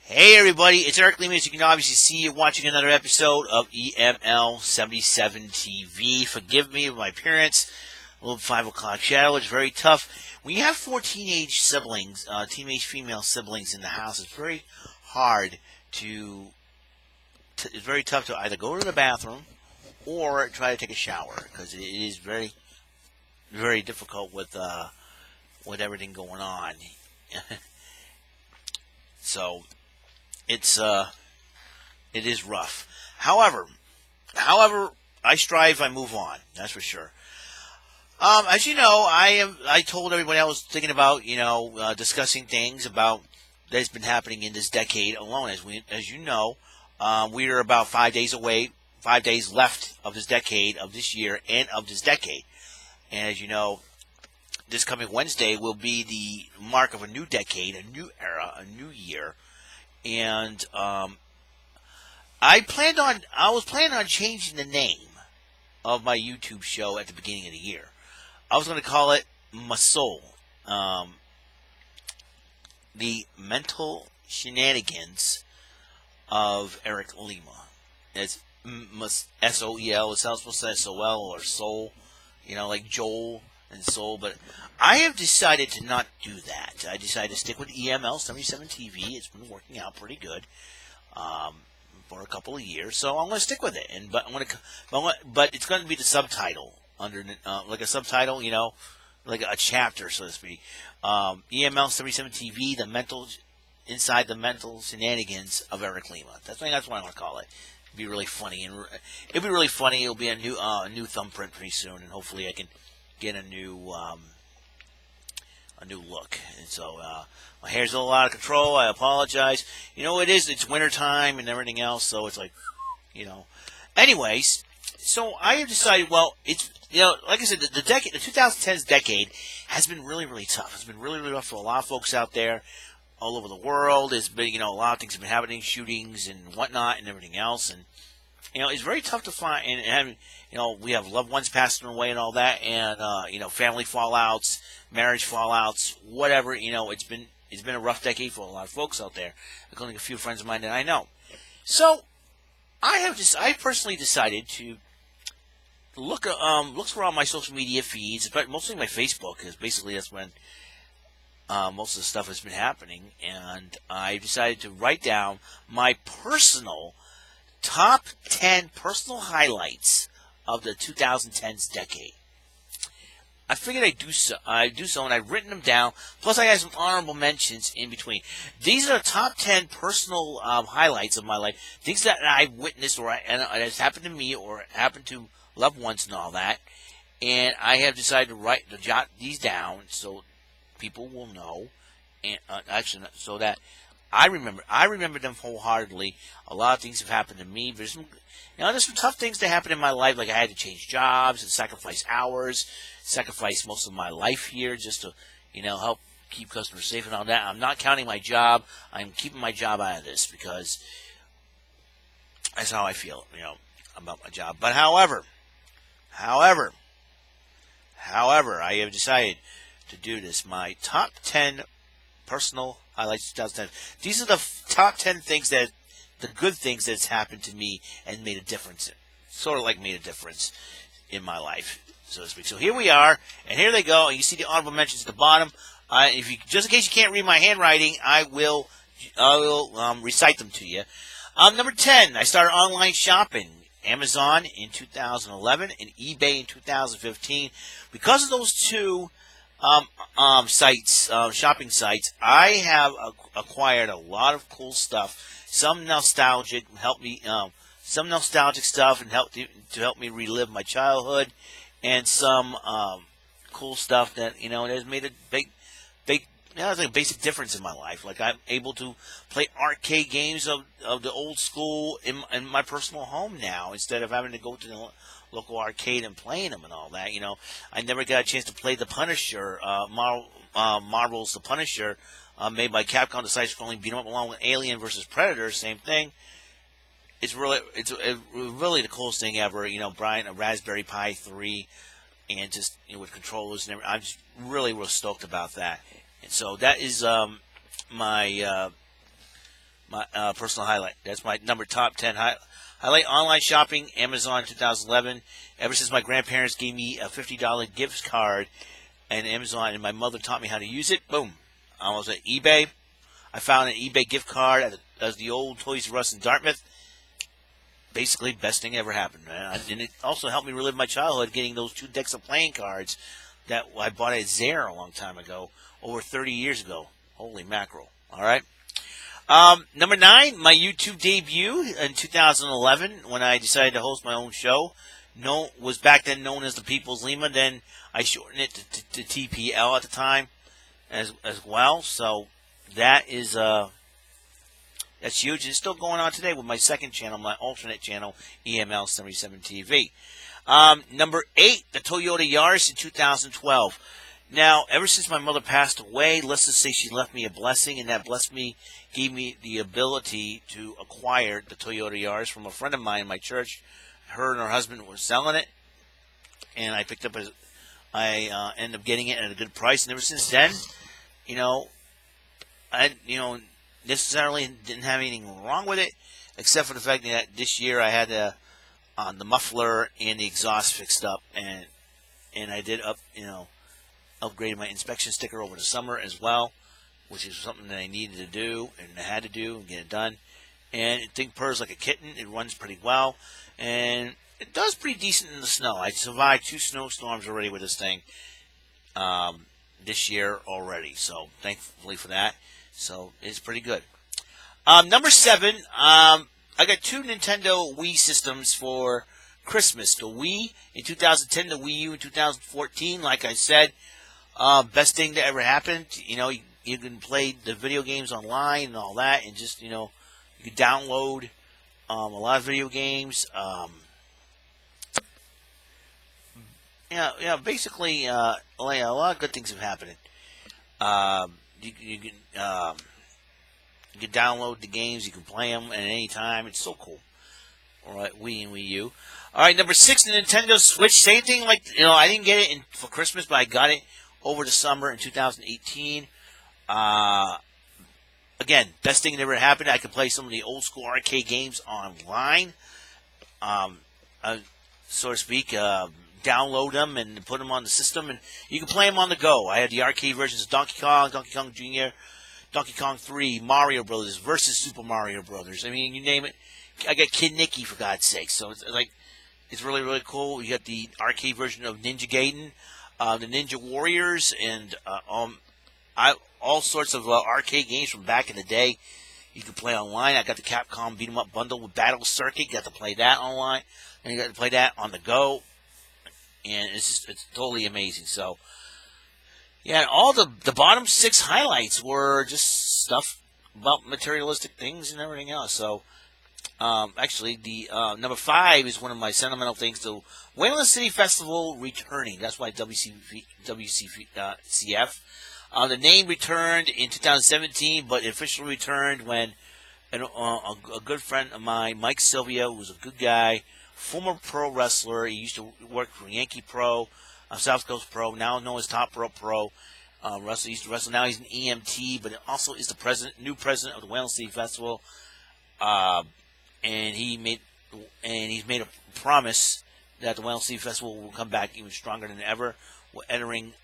Hey everybody, it's Eric Lehman. As you can obviously see, you're watching another episode of EML77 TV. Forgive me with my appearance. A little 5 o'clock shadow. It's very tough. When you have four teenage siblings, teenage female siblings in the house, it's very hard it's very tough to either go to the bathroom or try to take a shower because it is very, very difficult with everything going on. So it's it is rough. However, I strive. I move on. That's for sure. As you know, I told everybody I was thinking about discussing things about that's been happening in this decade alone. As you know, we are about 5 days away, 5 days left of this decade, of this year, and of this decade. And as you know, this coming Wednesday will be the mark of a new decade, a new era, a new year. And I was planning on changing the name of my YouTube show at the beginning of the year. I was going to call it My Soul, the mental shenanigans of Eric Lima. It's SOEL. It sounds supposed to say SOL or Soul, like Joel and Soul. But I have decided to not do that. I decided to stick with EML77 TV. It's been working out pretty good. For a couple of years, so I'm going to stick with it. But it's going to be the subtitle under like a subtitle, like a chapter, so to speak. EML77 TV, inside the mental shenanigans of Eric Lima. That's what I want to call it. It'd be really funny, and it'll be really funny. It'll be a new thumbprint pretty soon, and hopefully I can get a new look. And so my hair's a little out of control. I apologize. It is. It's wintertime and everything else, so it's like, Anyways, so I have decided, well, it's, like I said, the 2010s decade has been really, really tough. It's been really, really rough for a lot of folks out there all over the world. There's been, a lot of things have been happening, shootings and whatnot and everything else. And, it's very tough to find, and we have loved ones passing away and all that, and, family fallouts, marriage fallouts, whatever, it's been a rough decade for a lot of folks out there, including a few friends of mine that I know. So, I personally decided to look through all my social media feeds, but mostly my Facebook, because basically that's when most of the stuff has been happening, and I decided to write down my personal top 10 personal highlights of the 2010s decade. I figured I'd do so, and I've written them down. Plus, I have some honorable mentions in between. These are the top 10 personal highlights of my life, things that I've witnessed and it's happened to me or happened to loved ones and all that. And I have decided to jot these down so people will know, and so that I remember them wholeheartedly. A lot of things have happened to me. There's some tough things that happened in my life, like I had to change jobs and sacrifice hours, sacrifice most of my life here just to, help keep customers safe and all that. I'm not counting my job. I'm keeping my job out of this because that's how I feel, about my job. But however, I have decided to do this. My top 10 personal highlights 2010. These are the top 10 things the good things that's happened to me and made a difference. Sort of like made a difference in my life, so to speak. So here we are, and here they go. And you see the honorable mentions at the bottom. Just in case you can't read my handwriting, I will recite them to you. Number 10, I started online shopping. Amazon in 2011 and eBay in 2015. Because of those two shopping sites, I have acquired a lot of cool stuff. Some nostalgic stuff and help me relive my childhood, and some cool stuff that has made a big. It's like a basic difference in my life. Like I'm able to play arcade games of the old school in my personal home now, instead of having to go to the local arcade and playing them and all that. I never got a chance to play the Punisher, Marvel's The Punisher, made by Capcom. Decided to only beat them up along with Alien versus Predator. Same thing. It's really the coolest thing ever. Brian, a Raspberry Pi 3, and just with controllers and everything. I'm just really stoked about that. And so that is my my personal highlight. That's my number top 10 highlight. Online shopping, Amazon 2011. Ever since my grandparents gave me a $50 gift card and Amazon, and my mother taught me how to use it, boom. I was at eBay. I found an eBay gift card at the old Toys R Us in Dartmouth. Basically, best thing ever happened, man. And it also helped me relive my childhood, getting those 2 decks of playing cards that I bought at Zare a long time ago, over 30 years ago. Holy mackerel. All right. Number 9, my YouTube debut in 2011 when I decided to host my own show. Was back then known as the People's Lima. Then I shortened it to TPL at the time as well. So that is that's huge. It's still going on today with my second channel, my alternate channel, EML77 TV. Number 8, the Toyota Yaris in 2012. Now, ever since my mother passed away, let's just say she left me a blessing, and that gave me the ability to acquire the Toyota Yaris from a friend of mine in my church. Her and her husband were selling it, and I picked up I ended up getting it at a good price, and ever since then, I necessarily didn't have anything wrong with it, except for the fact that this year I had the muffler and the exhaust fixed up, and I did upgraded my inspection sticker over the summer as well, which is something that I needed to do and I had to do and get it done. And the thing purrs like a kitten. It runs pretty well, and it does pretty decent in the snow. I survived 2 snowstorms already with this thing this year already, so thankfully for that. So it's pretty good. Number 7, I got 2 Nintendo Wii systems for Christmas. The Wii in 2010, the Wii U in 2014. Like I said, best thing that ever happened. You can play the video games online and all that, and just you can download a lot of video games. Basically, a lot of good things have happened. You can download the games, you can play them at any time. It's so cool. All right, Wii and Wii U. All right, number 6, the Nintendo Switch. Same thing, I didn't get it for Christmas, but I got it over the summer in 2018. Again, best thing that ever happened. I could play some of the old school arcade games online, so to speak. Download them and put them on the system, and you can play them on the go. I had the arcade versions of Donkey Kong, Donkey Kong Jr., Donkey Kong 3, Mario Brothers versus Super Mario Brothers. I mean, you name it. I got Kid Nicky, for God's sake. So it's really, really cool. You got the arcade version of Ninja Gaiden, the Ninja Warriors, and all sorts of arcade games from back in the day. You can play online. I got the Capcom Beat 'em Up bundle with Battle Circuit. Got to play that online, and you got to play that on the go. And it's totally amazing. So, yeah, all the bottom 6 highlights were just stuff about materialistic things and everything else. So, actually, the number 5 is one of my sentimental things. The Wayland City Festival returning. That's why WCCF. The name returned in 2017, but it officially returned when a good friend of mine, Mike Sylvia, who was a good guy, former pro wrestler. He used to work for Yankee Pro, South Coast Pro, now known as Top Rope Pro. He used to wrestle. Now he's an EMT, but also is the new president of the Wayland City Festival. And he's made a promise that the Wayland City Festival will come back even stronger than ever. We're entering,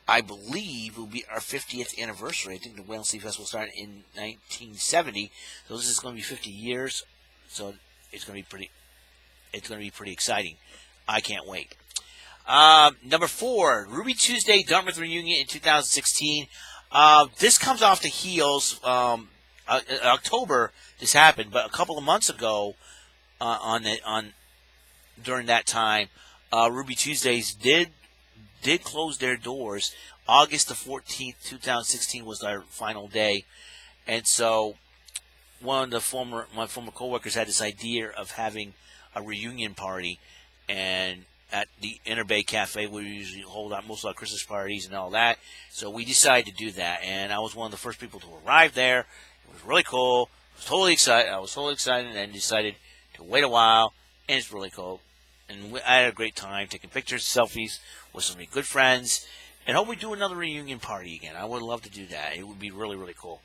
I believe, will be our 50th anniversary. I think the Wayland City Festival started in 1970, so this is going to be 50 years. So it's going to be pretty exciting. I can't wait. Number 4, Ruby Tuesday Dartmouth reunion in 2016. This comes off the heels. October this happened, but a couple of months ago, during that time, Ruby Tuesdays did close their doors. August the 14th, 2016 was our final day, and so one of my former coworkers had this idea of having a reunion party, and at the Inner Bay Cafe, we usually hold out most of our Christmas parties and all that. So we decided to do that, and I was one of the first people to arrive there. It was really cool. I was totally excited, and decided to wait a while, and it's really cool. And I had a great time taking pictures, selfies with some of my good friends, and hope we do another reunion party again. I would love to do that. It would be really, really cool.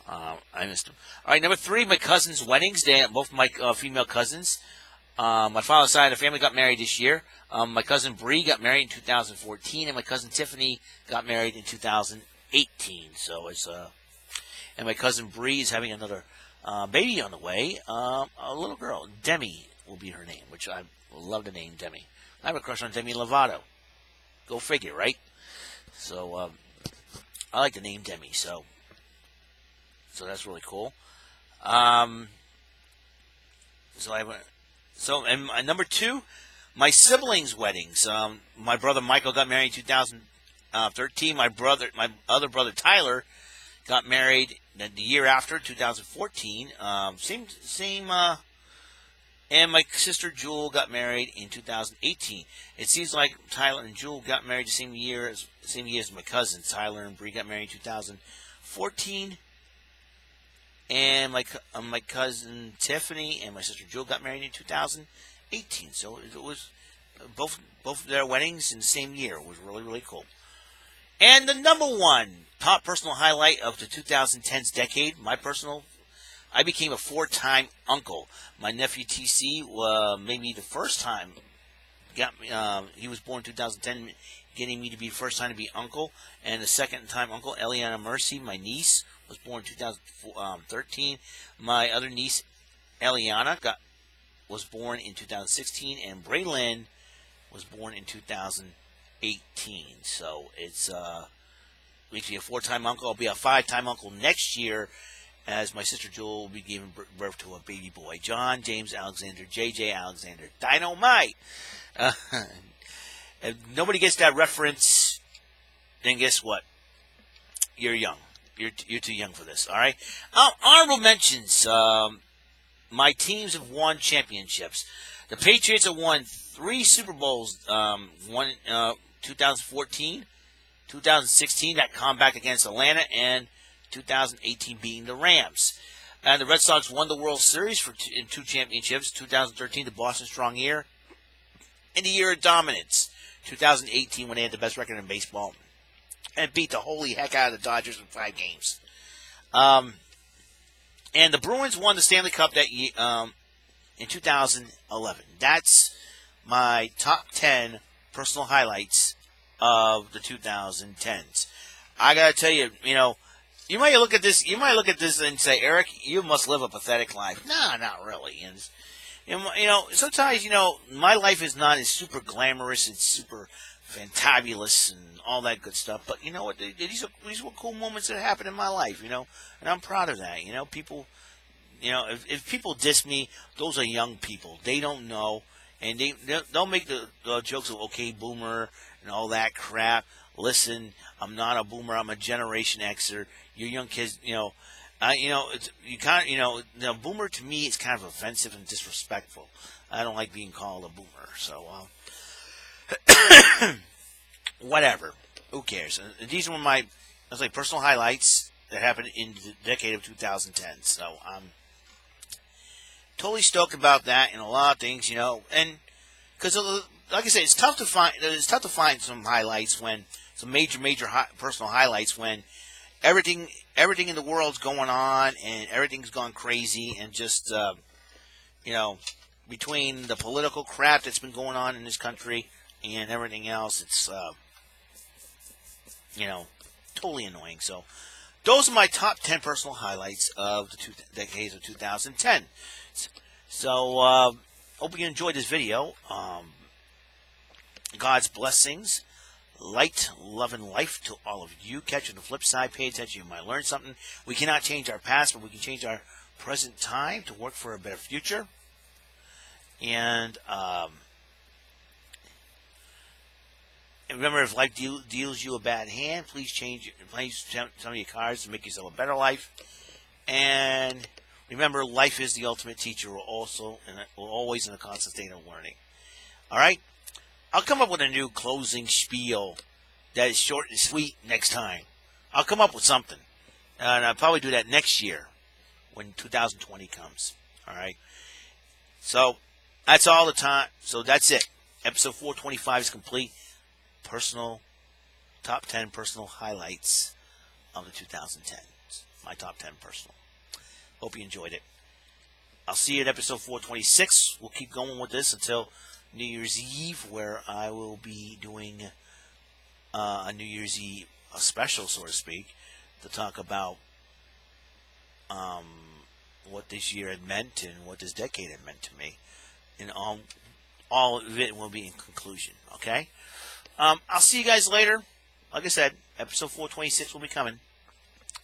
I missed them. All right, number 3, my cousin's weddings. They both my female cousins. My father's side of the family got married this year. My cousin Bree got married in 2014, and my cousin Tiffany got married in 2018. So it's and my cousin Bree is having another baby on the way. A little girl, Demi will be her name, which I love the name Demi. I have a crush on Demi Lovato. Go figure, right? So I like the name Demi. So that's really cool. And number 2, my siblings' weddings. My brother Michael got married in 2013. My other brother Tyler got married the year after, 2014. Same. And my sister Jewel got married in 2018. It seems like Tyler and Jewel got married the same year as my cousins. Tyler and Bree got married in 2014. And my cousin Tiffany and my sister Jewel got married in 2018. So it was both of their weddings in the same year. It was really, really cool. And the number 1 top personal highlight of the 2010s decade, I became a 4-time uncle. My nephew TC maybe the first time he was born in 2010, getting me to be the first time to be uncle, and the second time uncle, Eliana Mercy, my niece, was born in 2013. My other niece, Eliana, was born in 2016, and Braylon was born in 2018. So it's makes me a 4-time uncle. I'll be a 5-time uncle next year, as my sister Jewel will be giving birth to a baby boy, John James Alexander, J.J. Alexander, Dynamite. If nobody gets that reference, then guess what? You're young. You're too young for this, all right? Honorable mentions. My teams have won championships. The Patriots have won 3 Super Bowls. One 2014, 2016, that comeback against Atlanta, and 2018 beating the Rams. And the Red Sox won the World Series in 2 championships. 2013, the Boston Strong year, and the year of dominance. 2018, when they had the best record in baseball, and beat the holy heck out of the Dodgers in 5 games. And the Bruins won the Stanley Cup that year, in 2011. That's my top 10 personal highlights of the 2010s. I gotta tell you, you might look at this and say, Eric, you must live a pathetic life. No, not really. And sometimes, my life is not as super glamorous and super fantabulous and all that good stuff. But you know what? These were cool moments that happened in my life, and I'm proud of that. People, if people diss me, those are young people. They don't know, and they'll make the jokes of okay, boomer, and all that crap. Listen, I'm not a boomer. I'm a Generation Xer. You young kids, it's you kind of, boomer to me is kind of offensive and disrespectful. I don't like being called a boomer. So, whatever. Who cares? These were my, personal highlights that happened in the decade of 2010. So I'm totally stoked about that and a lot of things, and because like I said, it's tough to find some highlights some major personal highlights when everything in the world's going on and everything's gone crazy, and just between the political crap that's been going on in this country and everything else, it's totally annoying. So those are my top 10 personal highlights of the 2 decades of 2010. So hope you enjoyed this video. God's blessings, light, love, and life to all of you. Catch on the flip side. Pay attention. You might learn something. We cannot change our past, but we can change our present time to work for a better future. And remember, if life deals you a bad hand, please some of your cards to make yourself a better life. And remember, life is the ultimate teacher. We're always in a constant state of learning. All right? I'll come up with a new closing spiel that is short and sweet next time. I'll come up with something. And I'll probably do that next year when 2020 comes. All right? So, that's all the time. So, that's it. Episode 425 is complete. Top 10 personal highlights of the 2010s. my top 10 personal. Hope you enjoyed it. I'll see you at episode 426. We'll keep going with this until New Year's Eve, where I will be doing a New Year's Eve special, so to speak, to talk about what this year had meant and what this decade had meant to me. And all of it will be in conclusion, okay? I'll see you guys later. Like I said, episode 426 will be coming.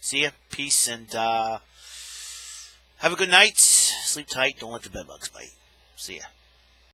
See ya. Peace, and have a good night. Sleep tight. Don't let the bedbugs bite. See ya.